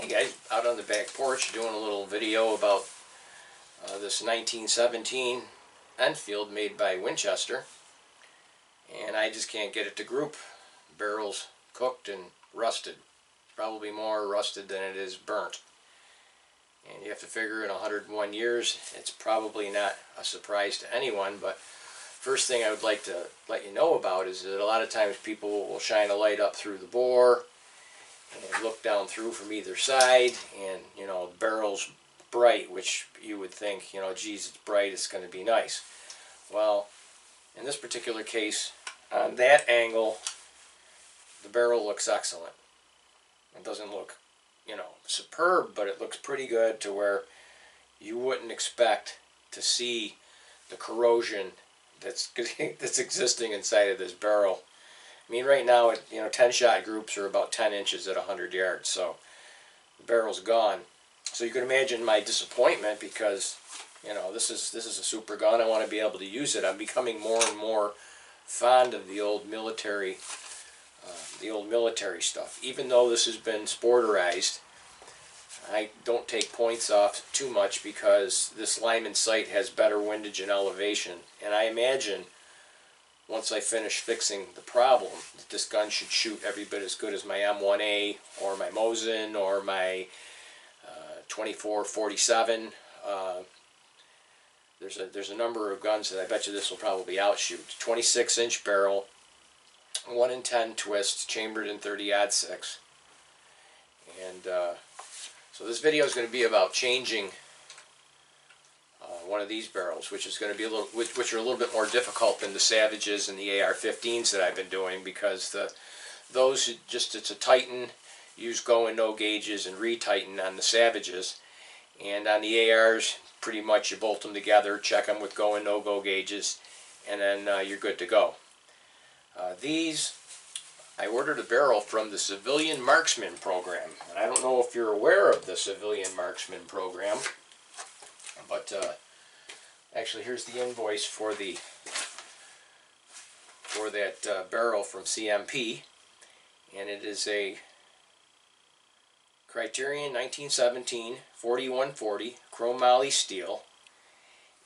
Hey guys, out on the back porch doing a little video about this 1917 Enfield made by Winchester, and I just can't get it to group. The barrel's cooked and rusted. It's probably more rusted than it is burnt. And you have to figure in 101 years it's probably not a surprise to anyone, but first thing I would like to let you know about is that a lot of times people will shine a light up through the bore and look down through from either side, and the barrel's bright, which you would think, geez, it's bright, it's going to be nice. Well, in this particular case, on that angle, the barrel looks excellent. It doesn't look, superb, but it looks pretty good to where you wouldn't expect to see the corrosion that's existing inside of this barrel. I mean, right now, 10-shot groups are about 10 inches at 100 yards, so the barrel's gone. So you can imagine my disappointment, because, this is a super gun. I want to be able to use it. I'm becoming more and more fond of the old military stuff. Even though this has been sporterized, I don't take points off too much because this Lyman sight has better windage and elevation, and I imagine once I finish fixing the problem, this gun should shoot every bit as good as my M1A or my Mosin or my 24-47. There's a number of guns that I bet you this will probably outshoot. 26-inch barrel, 1 in 10 twist, chambered in 30-06. And so this video is going to be about changing one of these barrels, which is going to be which are a little bit more difficult than the Savages and the AR-15s that I've been doing, because those just, it's a tighten, use go and no gauges and re-tighten on the Savages, and on the ARs pretty much you bolt them together, check them with go and no go gauges, and then you're good to go. These, I ordered a barrel from the Civilian Marksman program, and I don't know if you're aware of the Civilian Marksman program, but actually, here's the invoice for that barrel from CMP, and it is a Criterion 1917 4140 chrome moly steel,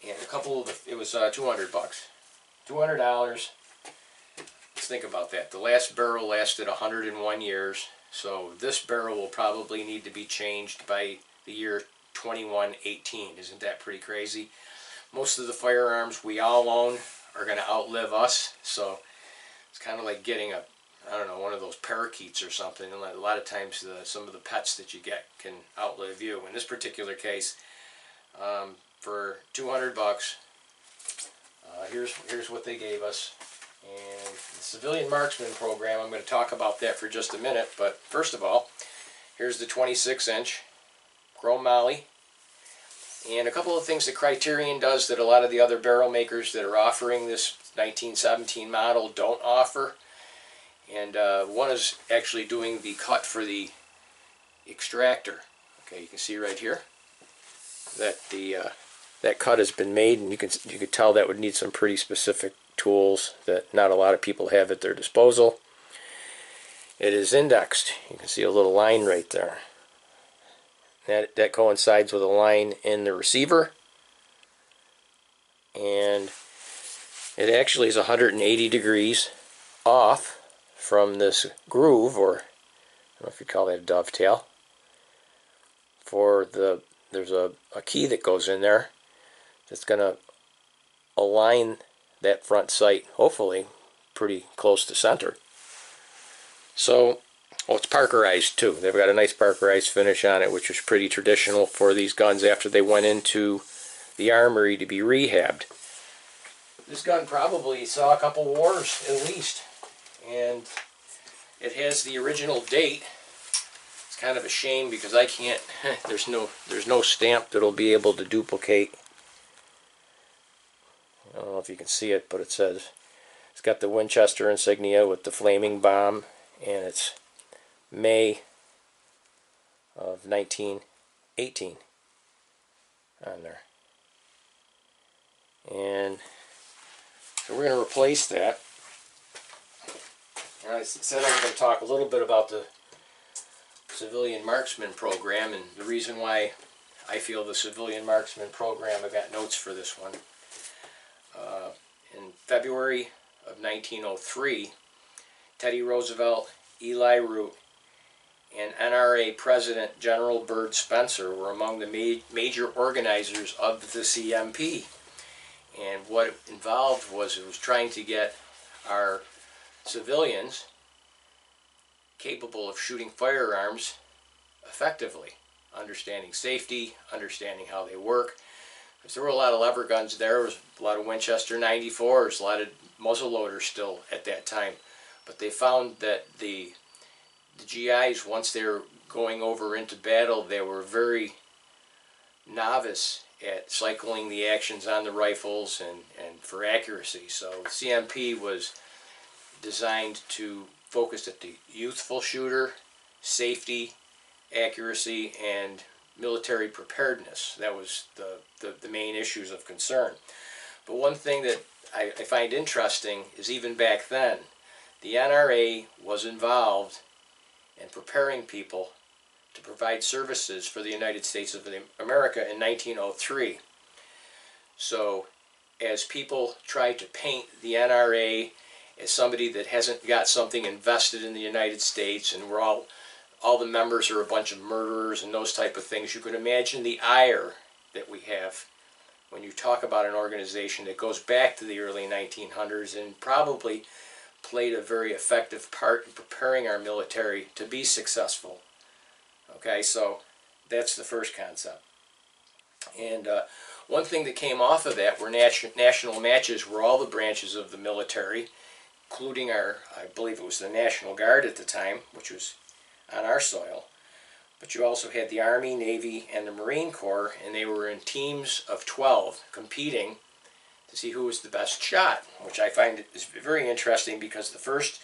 and a couple of it was $200, $200. Let's think about that. The last barrel lasted 101 years, so this barrel will probably need to be changed by the year 2118. Isn't that pretty crazy? Most of the firearms we all own are going to outlive us, so it's kind of like getting one of those parakeets or something. And a lot of times some of the pets that you get can outlive you. In this particular case, for $200, here's what they gave us. And the Civilian Marksman program, I'm going to talk about that for just a minute, but first of all, here's the 26-inch chrome moly. And a couple of things that Criterion does that a lot of the other barrel makers that are offering this 1917 model don't offer. And one is actually doing the cut for the extractor. Okay, you can see right here that that cut has been made, and you could tell that would need some pretty specific tools that not a lot of people have at their disposal. It is indexed. You can see a little line right there. That coincides with a line in the receiver, and it actually is 180 degrees off from this groove, or I don't know if you call that a dovetail. There's a key that goes in there that's going to align that front sight, hopefully pretty close to center. So, it's parkerized too. They've got a nice parkerized finish on it, which is pretty traditional for these guns after they went into the armory to be rehabbed. This gun probably saw a couple wars at least, and it has the original date. It's kind of a shame because I can't. There's no stamp that'll be able to duplicate. I don't know if you can see it, but it says it's got the Winchester insignia with the flaming bomb, and it's May of 1918 on there. And so we're going to replace that. And I said I was going to talk a little bit about the civilian marksman program, and the reason why I feel the civilian marksman program, I got notes for this one. In February of 1903, Teddy Roosevelt, Eli Root, and NRA President General Byrd Spencer were among the major organizers of the CMP. And what it involved was it was trying to get our civilians capable of shooting firearms effectively, understanding safety, understanding how they work. Because there were a lot of lever guns there was a lot of Winchester 94s, a lot of muzzle loaders still at that time. But they found that the GIs, once they were going over into battle, they were very novice at cycling the actions on the rifles and for accuracy. So CMP was designed to focus at the youthful shooter, safety, accuracy, and military preparedness. That was the main issues of concern. But one thing that I find interesting is even back then, the NRA was involved in preparing people to provide services for the United States of America in 1903. So as people try to paint the NRA as somebody that hasn't got something invested in the United States, and we're all the members are a bunch of murderers and those type of things, you can imagine the ire that we have when you talk about an organization that goes back to the early 1900s and probably played a very effective part in preparing our military to be successful. Okay, so that's the first concept. And one thing that came off of that were national matches where all the branches of the military, including I believe it was the National Guard at the time, which was on our soil, but you also had the Army, Navy, and the Marine Corps, and they were in teams of 12 competing to see who was the best shot, which I find is very interesting because the first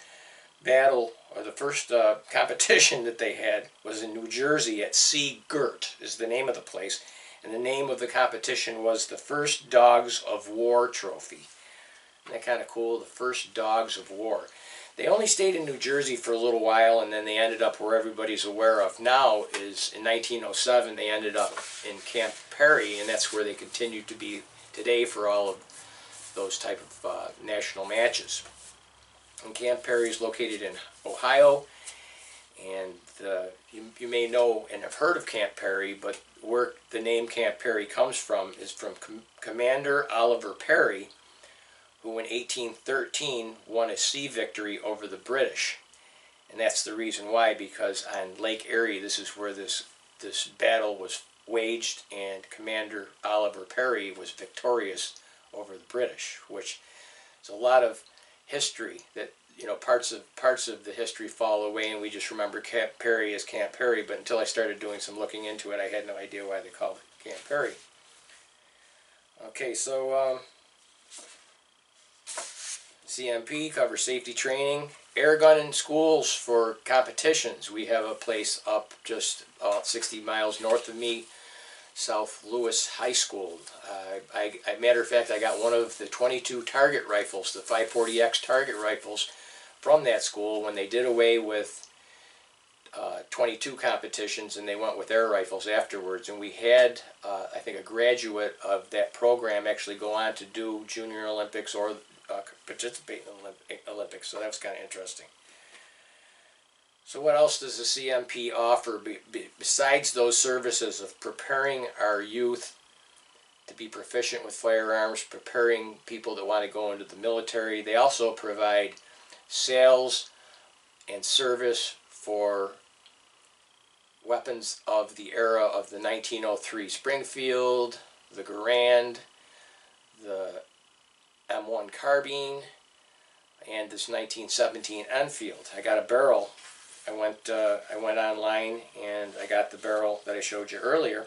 battle, or the first competition that they had was in New Jersey at Sea Girt, is the name of the place, and the name of the competition was the First Dogs of War Trophy. Isn't that kind of cool? The First Dogs of War. They only stayed in New Jersey for a little while, and then they ended up where everybody's aware of now is in 1907 they ended up in Camp Perry, and that's where they continue to be today for all of those type of national matches. And Camp Perry is located in Ohio, and you may know and have heard of Camp Perry, but where the name Camp Perry comes from is from Commander Oliver Perry, who in 1813 won a sea victory over the British. And that's the reason why, because on Lake Erie, this is where this battle was waged, and Commander Oliver Perry was victorious over the British, which is a lot of history that, you know, parts of the history fall away, and we just remember Camp Perry as Camp Perry, but until I started doing some looking into it, I had no idea why they called it Camp Perry. Okay, so CMP covers safety training, air gun in schools for competitions. We have a place up just 60 miles north of me, South Lewis High School. Matter of fact, I got one of the 22 target rifles, the 540X target rifles, from that school when they did away with 22 competitions and they went with air rifles afterwards. And we had, I think, a graduate of that program actually go on to do Junior Olympics or participate in the Olympics, so that was kind of interesting. So what else does the CMP offer besides those services of preparing our youth to be proficient with firearms, preparing people that want to go into the military? They also provide sales and service for weapons of the era of the 1903 Springfield, the Garand, the M1 carbine, and this 1917 Enfield. I got a barrel. I went online and I got the barrel that I showed you earlier.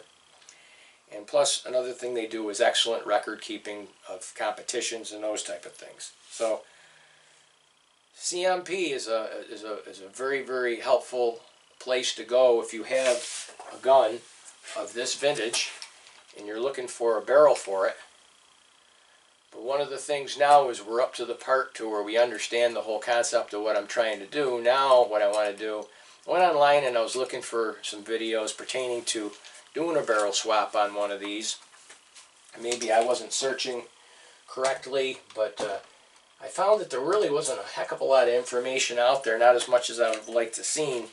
And plus, another thing they do is excellent record keeping of competitions and those type of things. So CMP is a very, very helpful place to go if you have a gun of this vintage and you're looking for a barrel for it. But one of the things now is we're up to the part to where we understand the whole concept of what I'm trying to do. Now what I want to do went online and I was looking for some videos pertaining to doing a barrel swap on one of these. Maybe I wasn't searching correctly, but I found that there really wasn't a heck of a lot of information out there, not as much as I would have liked to seen.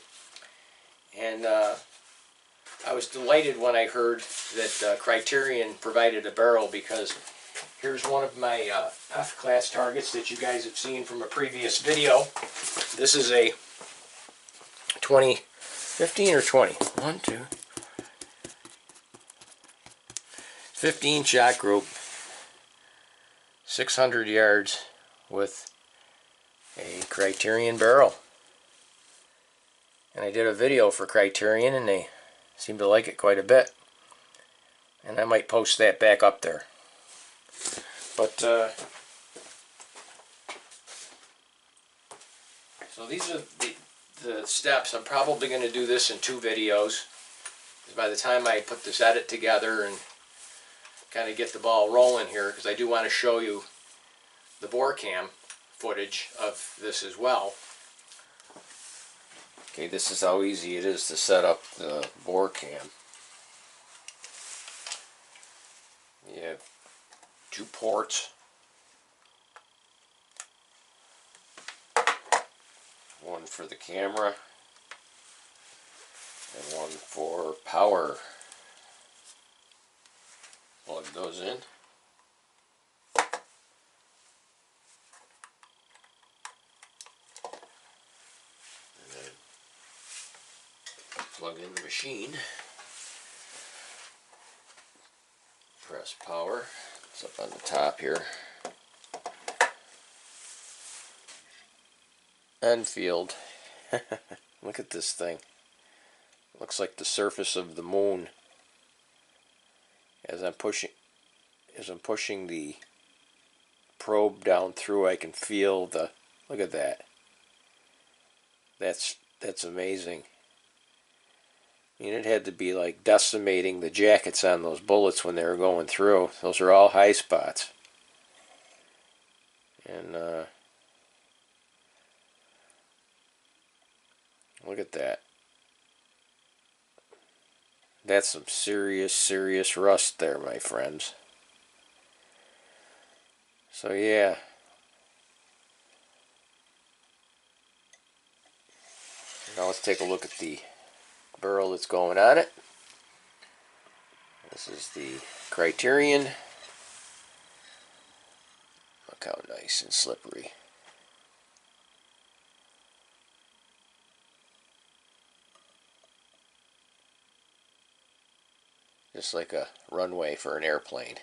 And I was delighted when I heard that Criterion provided a barrel, because here's one of my F-class targets that you guys have seen from a previous video. This is a 15 or 20? 1, 2, 15 shot group, 600 yards with a Criterion barrel. And I did a video for Criterion and they seem to like it quite a bit. And I might post that back up there. But, so these are the steps. I'm probably going to do this in 2 videos. By the time I put this edit together and kind of get the ball rolling here, because I do want to show you the bore cam footage of this as well. Okay, this is how easy it is to set up the bore cam. You have 2 ports. One for the camera and one for power. Plug those in. And then plug in the machine. Press power. It's up on the top here. Enfield. Look at this thing. Looks like the surface of the moon. As I'm pushing the probe down through, I can feel the, look at that. That's amazing. I mean, it had to be like decimating the jackets on those bullets when they were going through. Those are all high spots. And look at that. That's some serious rust there, my friends. So yeah. Now let's take a look at the barrel that's going on it. This is the Criterion. Look how nice and slippery. Just like a runway for an airplane.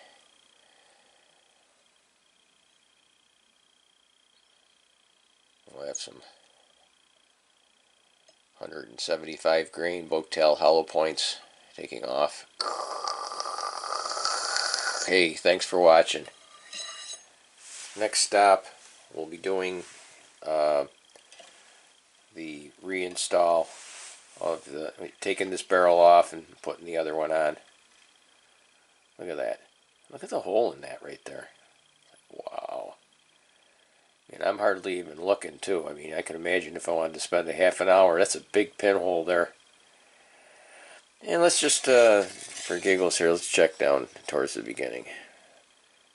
We'll have some 175 grain Boattail hollow points taking off. Hey, thanks for watching. Next stop, we'll be doing the reinstall of taking this barrel off and putting the other one on. Look at that. Look at the hole in that right there. Wow. And I'm hardly even looking too. I mean, I can imagine if I wanted to spend a half an hour. That's a big pinhole there. And let's just, for giggles here, let's check down towards the beginning.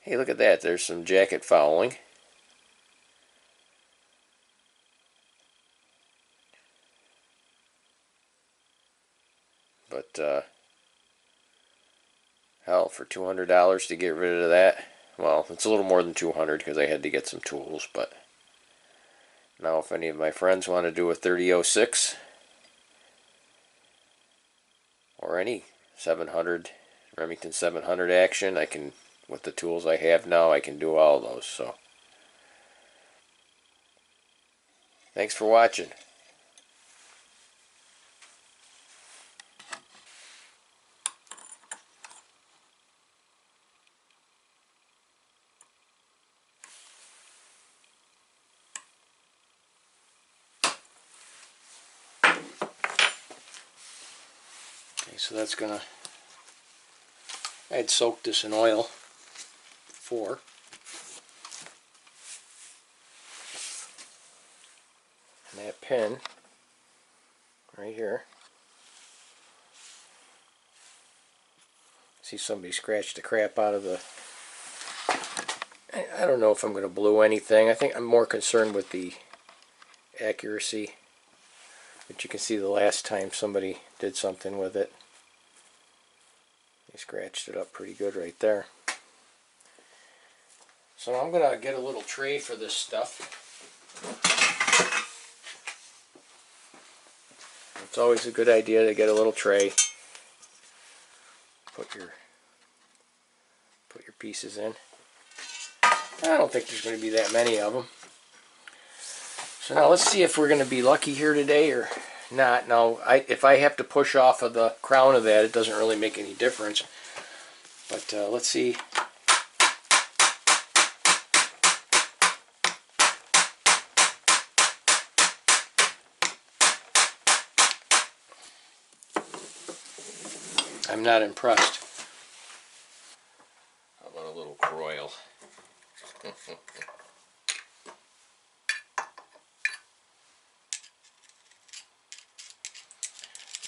Hey, look at that. There's some jacket fouling. But, hell, for $200 to get rid of that, well, it's a little more than 200 because I had to get some tools, but now if any of my friends want to do a 3006 or any 700, Remington 700 action, I can, with the tools I have now, I can do all those, so thanks for watching. So that's gonna, I had soaked this in oil before. And that pin right here. See, somebody scratched the crap out of the... I don't know if I'm going to blue anything. I think I'm more concerned with the accuracy. But you can see the last time somebody did something with it, they scratched it up pretty good right there. So I'm going to get a little tray for this stuff. It's always a good idea to get a little tray. Put your pieces in. I don't think there's going to be that many of them. So now let's see if we're going to be lucky here today or not. Now, if I have to push off of the crown of that, it doesn't really make any difference. But let's see. I'm not impressed. How about a little croil?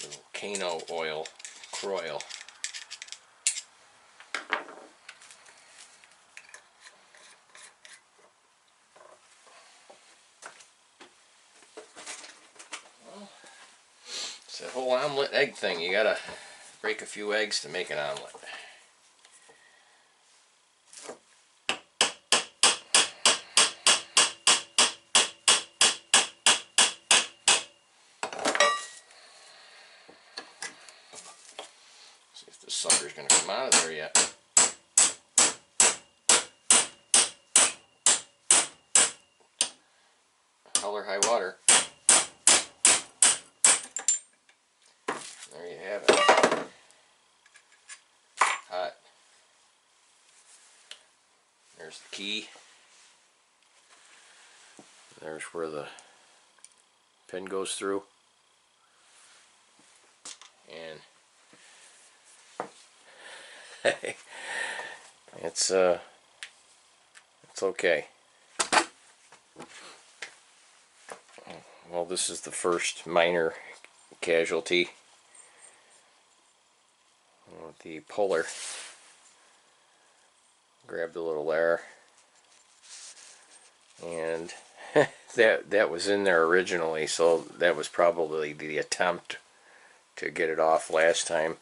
Little cano oil croil. Well, it's that whole omelet egg thing. You gotta break a few eggs to make an omelet. See if this sucker's gonna come out of there yet. Hell or high water. There you have it. Hot. There's the key. There's where the pin goes through. And it's okay. Well, this is the first minor casualty. The puller grabbed a little there, and that was in there originally, so that was probably the attempt to get it off last time.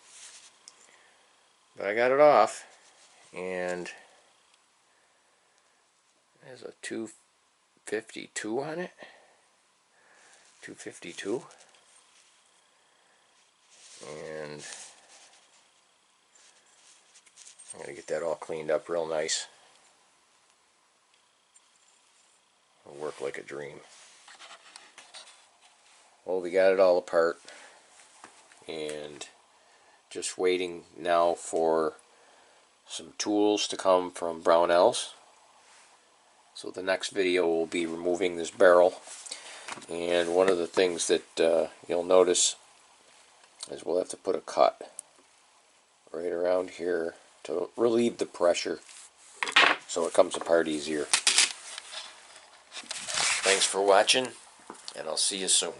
But I got it off, and there's a 252 on it. 252. And I'm going to get that all cleaned up real nice. It'll work like a dream. Well, we got it all apart, and just waiting now for some tools to come from Brownells. So the next video will be removing this barrel, and one of the things that you'll notice is we'll have to put a cut right around here to relieve the pressure so it comes apart easier. Thanks for watching, and I'll see you soon.